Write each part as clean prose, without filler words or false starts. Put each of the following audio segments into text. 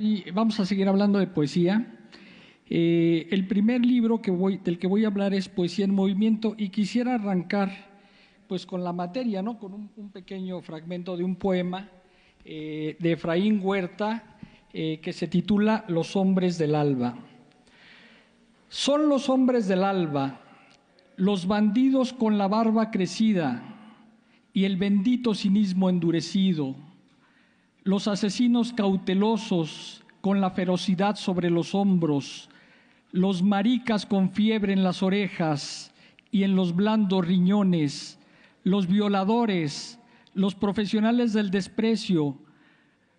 Y vamos a seguir hablando de poesía. El primer libro del que voy a hablar es Poesía en Movimiento, y quisiera arrancar pues con la materia, ¿no? Con un pequeño fragmento de un poema de Efraín Huerta que se titula Los hombres del alba. Son los hombres del alba, los bandidos con la barba crecida y el bendito cinismo endurecido, los asesinos cautelosos con la ferocidad sobre los hombros, los maricas con fiebre en las orejas y en los blandos riñones, los violadores, los profesionales del desprecio,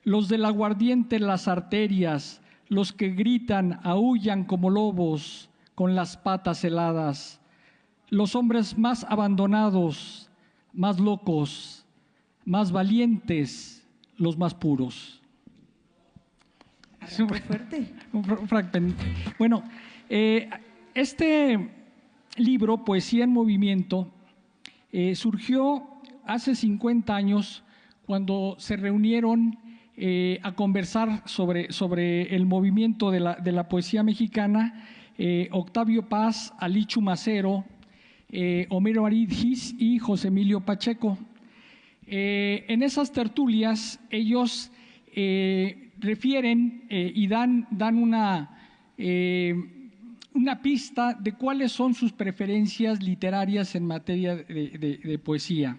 los del aguardiente en las arterias, los que gritan, aúllan como lobos con las patas heladas, los hombres más abandonados, más locos, más valientes, los más puros. Muy fuerte. Un fragmento. Bueno, este libro, Poesía en Movimiento, surgió hace 50 años cuando se reunieron a conversar sobre el movimiento de la poesía mexicana, Octavio Paz, Alichu Macero, Homero Aridgis y José Emilio Pacheco. En esas tertulias ellos refieren y dan una pista de cuáles son sus preferencias literarias en materia de poesía.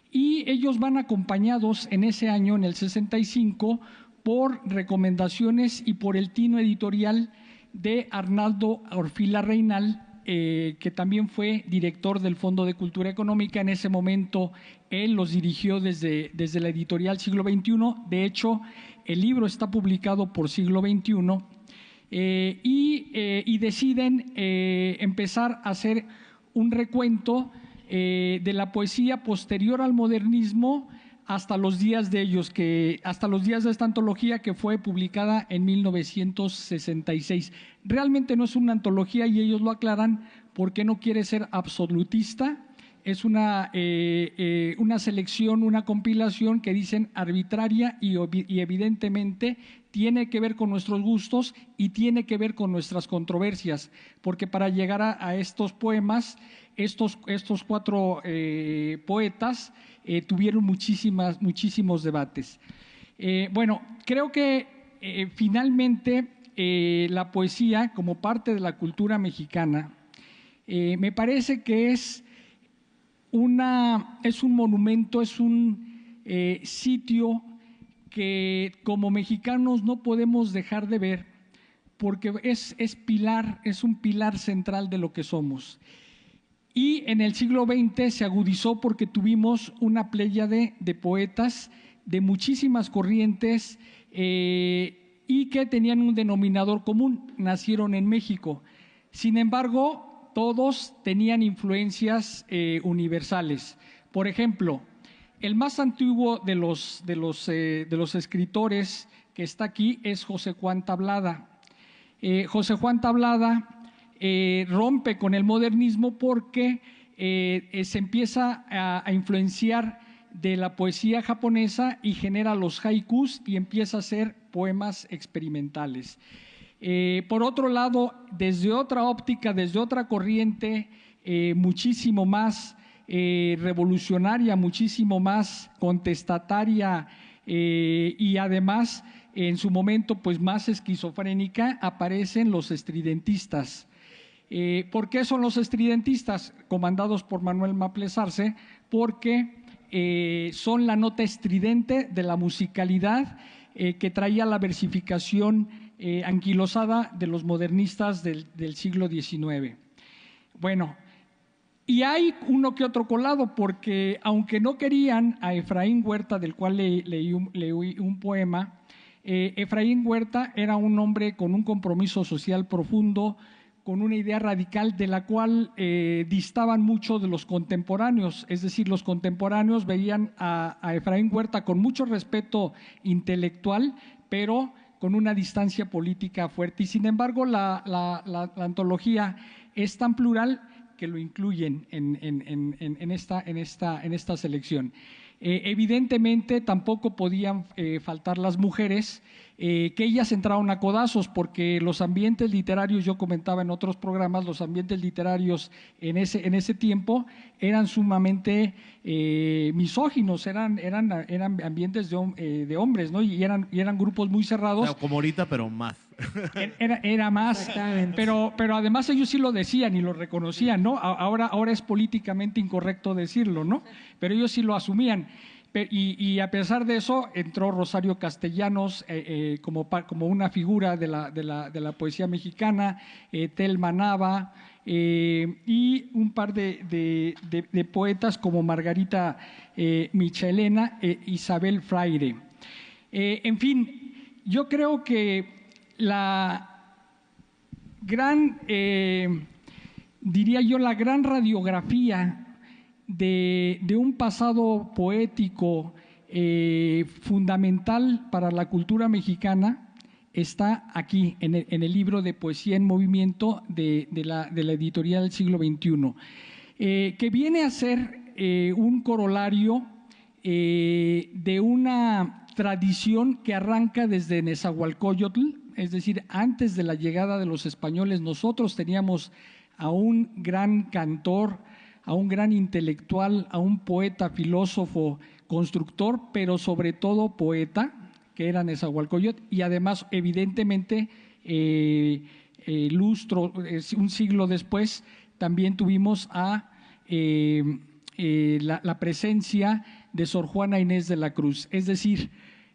Y ellos van acompañados en ese año, en el 65, por recomendaciones y por el tino editorial de Arnaldo Orfila Reynal, que también fue director del Fondo de Cultura Económica. En ese momento él los dirigió desde la editorial Siglo XXI. De hecho, el libro está publicado por Siglo XXI, y deciden empezar a hacer un recuento de la poesía posterior al modernismo hasta los días de ellos, hasta los días de esta antología, que fue publicada en 1966. Realmente no es una antología, y ellos lo aclaran porque no quiere ser absolutista. Es una selección, una compilación que dicen arbitraria y evidentemente tiene que ver con nuestros gustos y tiene que ver con nuestras controversias, porque para llegar a estos poemas, estos cuatro poetas tuvieron muchísimos debates. Bueno, creo que finalmente la poesía, como parte de la cultura mexicana, me parece que es un monumento, es un sitio que como mexicanos no podemos dejar de ver, porque es un pilar central de lo que somos. Y en el siglo XX se agudizó porque tuvimos una pléyade de poetas de muchísimas corrientes y que tenían un denominador común: nacieron en México. Sin embargo, todos tenían influencias universales. Por ejemplo, el más antiguo de los escritores que está aquí es José Juan Tablada. José Juan Tablada rompe con el modernismo porque se empieza a influenciar de la poesía japonesa y genera los haikus y empieza a hacer poemas experimentales. Por otro lado, desde otra óptica, desde otra corriente muchísimo más revolucionaria, muchísimo más contestataria y además en su momento pues más esquizofrénica, aparecen los estridentistas. ¿Por qué son los estridentistas? Comandados por Manuel Maples Arce, porque son la nota estridente de la musicalidad que traía la versificación anquilosada de los modernistas del siglo XIX. Bueno, y hay uno que otro colado, porque aunque no querían a Efraín Huerta, del cual leí un poema, Efraín Huerta era un hombre con un compromiso social profundo, con una idea radical de la cual distaban mucho de los contemporáneos. Es decir, los contemporáneos veían a Efraín Huerta con mucho respeto intelectual, pero con una distancia política fuerte. Y sin embargo, la antología es tan plural que lo incluyen en esta selección. Evidentemente tampoco podían faltar las mujeres, que ellas entraron a codazos porque los ambientes literarios, yo comentaba en otros programas, los ambientes literarios en ese tiempo eran sumamente misóginos, eran ambientes de hombres, ¿no? Y eran grupos muy cerrados. O sea, como ahorita, pero más. Era más, pero además ellos sí lo decían y lo reconocían, ¿no? Ahora es políticamente incorrecto decirlo, ¿no? Pero ellos sí lo asumían. Y a pesar de eso, entró Rosario Castellanos como una figura de la poesía mexicana, Telma Nava, y un par de poetas como Margarita Michelena, Isabel Fraire. En fin, yo creo que la gran, diría yo, la gran radiografía de un pasado poético fundamental para la cultura mexicana está aquí, en el libro de Poesía en Movimiento de la editorial del siglo XXI, que viene a ser un corolario de una tradición que arranca desde Nezahualcóyotl, es decir, antes de la llegada de los españoles. Nosotros teníamos a un gran cantor, a un gran intelectual, a un poeta, filósofo, constructor, pero sobre todo poeta, que era Nezahualcóyotl, y además, evidentemente, un siglo después, también tuvimos a la presencia de Sor Juana Inés de la Cruz. Es decir,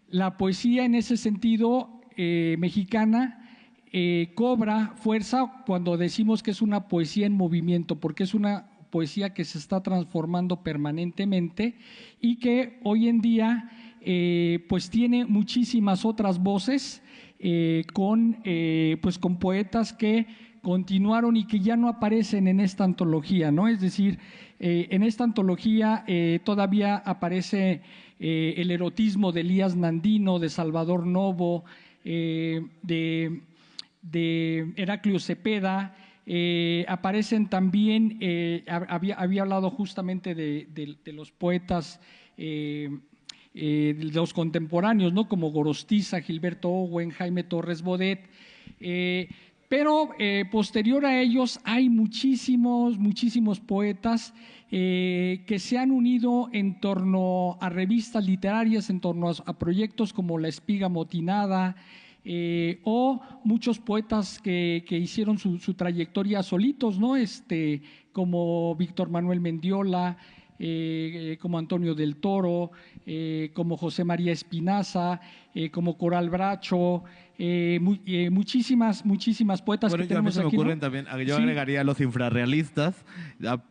la poesía en ese sentido mexicana cobra fuerza cuando decimos que es una poesía en movimiento, porque es una poesía que se está transformando permanentemente y que hoy en día pues tiene muchísimas otras voces con poetas que continuaron y que ya no aparecen en esta antología, ¿no? Es decir, en esta antología todavía aparece el erotismo de Elías Nandino, de Salvador Novo, de Heraclio Cepeda. Aparecen también, había hablado justamente de los poetas, de los contemporáneos, ¿no? Como Gorostiza, Gilberto Owen, Jaime Torres Bodet. Pero posterior a ellos hay muchísimos poetas que se han unido en torno a revistas literarias, en torno a proyectos como La Espiga Motinada, o muchos poetas que hicieron su trayectoria solitos, ¿no? Como Víctor Manuel Mendiola, como Antonio del Toro, como José María Espinaza, como Coral Bracho, muchísimas poetas bueno, que tenemos a mí se aquí, me ocurren ¿no? también, yo Sí. agregaría a los infrarrealistas,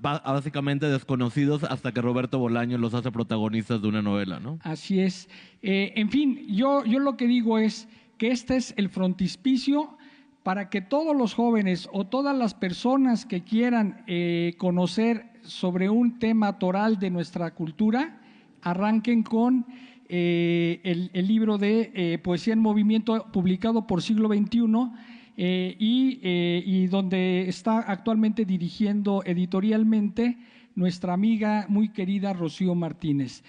básicamente desconocidos hasta que Roberto Bolaño los hace protagonistas de una novela, ¿no? Así es. En fin, yo lo que digo es que este es el frontispicio para que todos los jóvenes o todas las personas que quieran conocer sobre un tema toral de nuestra cultura, arranquen con el libro de Poesía en Movimiento, publicado por Siglo XXI, y donde está actualmente dirigiendo editorialmente nuestra amiga muy querida Rocío Martínez.